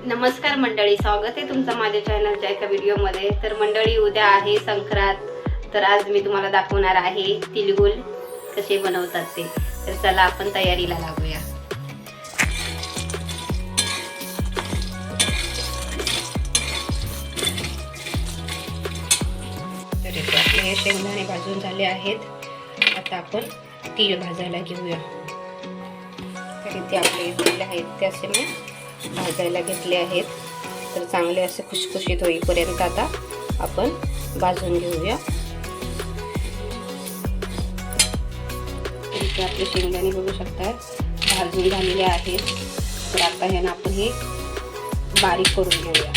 नमस्कार मंडळी, स्वागत आहे तुमचं माझ्या चॅनलच्या एका व्हिडिओमध्ये। तर मंडळी, उद्या आहे संक्रांत। तर आज मी तुम्हाला दाखवणार आहे तिळगुळ कसे बनवतात ते। तर चला आपण तयारीला लागूया। तर इथे आपले हे शेंगदाणे भाजून झाले आहेत। आता आपण तीळ भाजायला घेऊया। तर इथे आपले तीळ आहेत ते असे मी भाजायला घेतले आहेत। तर चांगले असे खुशखुशीत होईपर्यंत आता आपण भाजून घेऊया। इथे आपले शेंगदाणे बघू शकता भाजून झालेले आहेत। तर आता हे ना आपण हे बारीक करून घेऊया।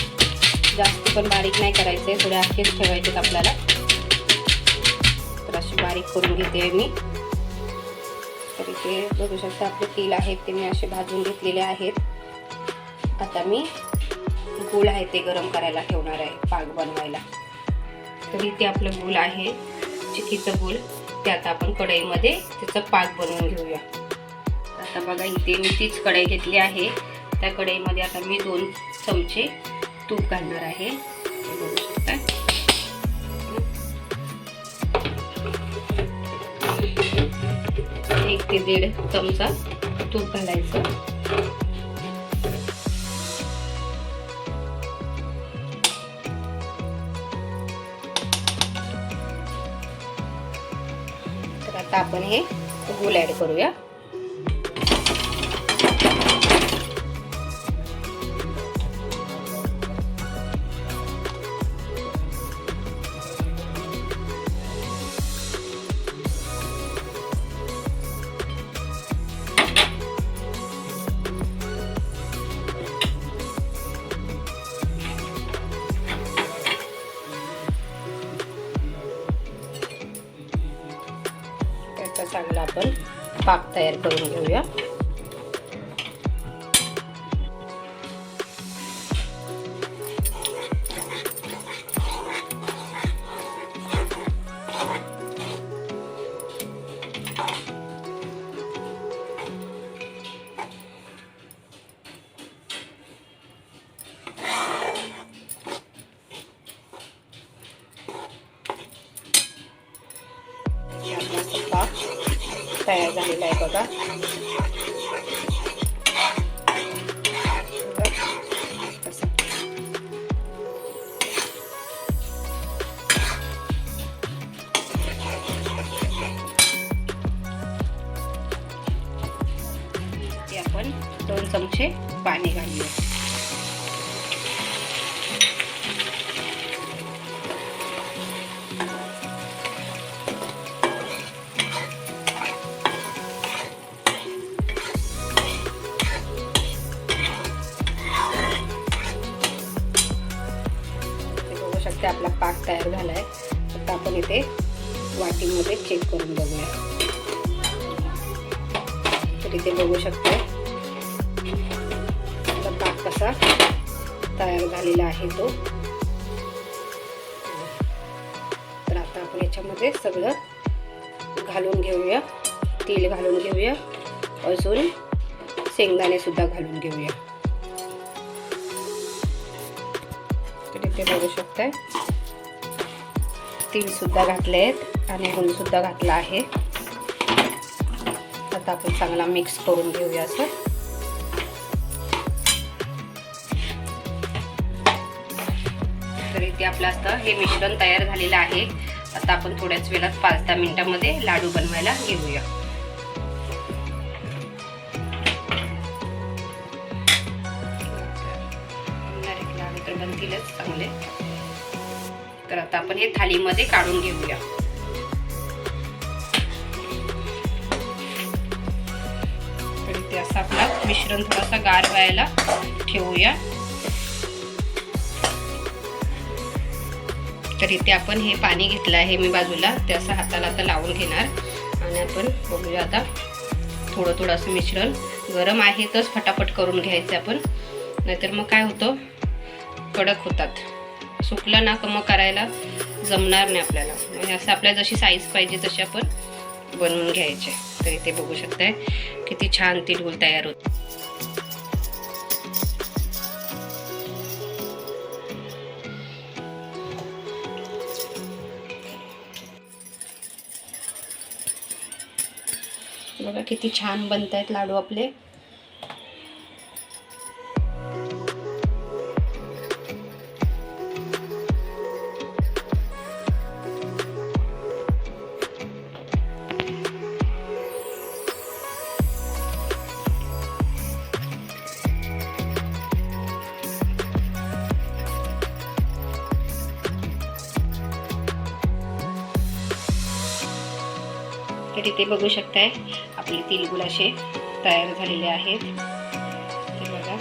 जास्त पण बारीक नाही करायचे, थोडे अखेच ठेवायचे आपल्याला। तर असे बारीक करून घेते मी। तर इथे बघू शकता आपले तीळ आहेत ते मी असे भाजून घेतलेले आहेत। आता मी गूळ आहे ते गरम करायला ठेवणार आहे पाक बनवायला। तर इथे आपलं गूळ आहे, चिकीचं गूळ, ते आता आपण कढईमध्ये त्याचा पाक बनवून घेऊया। आता बघा इथे मी तीच कढई घेतली आहे। त्या कढईमध्ये आता मी 2 चमचे तूप घालणार आहे। बघू शकता 1 ते 1.5 चमचा तूप घालायचं। आता आपण हे गूळ ऍड करूया। चांगला आपण पाक तयार करून घेऊया। पाक तयार झालेला आहे बघा। ते आपण 2 चमचे पाणी घालूया। आपला पाक तयार झालाय। आता आपण इथे वाटीमध्ये चेक करून बघूया। तर इथे बघू शकता आपला पाक कसा तयार झालेला आहे तो। तर आता आपण याच्यामध्ये सगळं घालून घेऊया। तीळ घालून घेऊया, अजून शेंगदाणे सुद्धा घालून घेऊया। इथे बघू शकताय तीळ सुद्धा घातले आहेत आणि गूळ सुद्धा घातला आहे। आता आपण चांगला मिक्स करून घेऊया असं। तर इथे आपलं असं हे मिश्रण तयार झालेलं आहे। आता आपण थोड्याच वेळात 5-10 मिनिटांमध्ये लाडू बनवायला घेऊया। तर बनतीलच चांगले। तर आता आपण हे थालीमध्ये काढून घेऊया। तर इथे असं आपला मिश्रण थोडासा गार व्हायला ठेवूया। तर इथे आपण हे पाणी घेतलं आहे मी बाजूला, ते असं हाताला आता लावून घेणार आणि आपण बघूया आता थोडं थोडं असं मिश्रण गरम आहे तर फटाफट करून घ्यायचं आपण, नाहीतर मग काय होतं कडक होतात। सुकलं ना मग करायला जमणार नाही आपल्याला। म्हणजे असं आपल्याला जशी साईज पाहिजे तशी आपण बनवून घ्यायचे। तर इथे बघू शकताय किती छान तिळगुळ तयार होते। बघा किती छान बनत आहेत लाडू आपले. तर इथे बघू शकताय आपले तिळगुळ असे तयार झालेले आहेत. ते बघा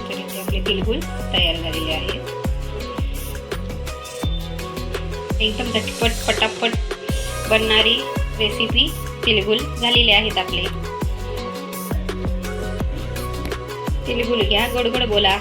तर इथे आपले तिळगुळ तयार झालेले आहेत. एकदम झटपट पटापट बनणारी रेसिपी तिळगुळ झालेले आहेत आपले. तिळगुळ घ्या, गोड गोड बोला.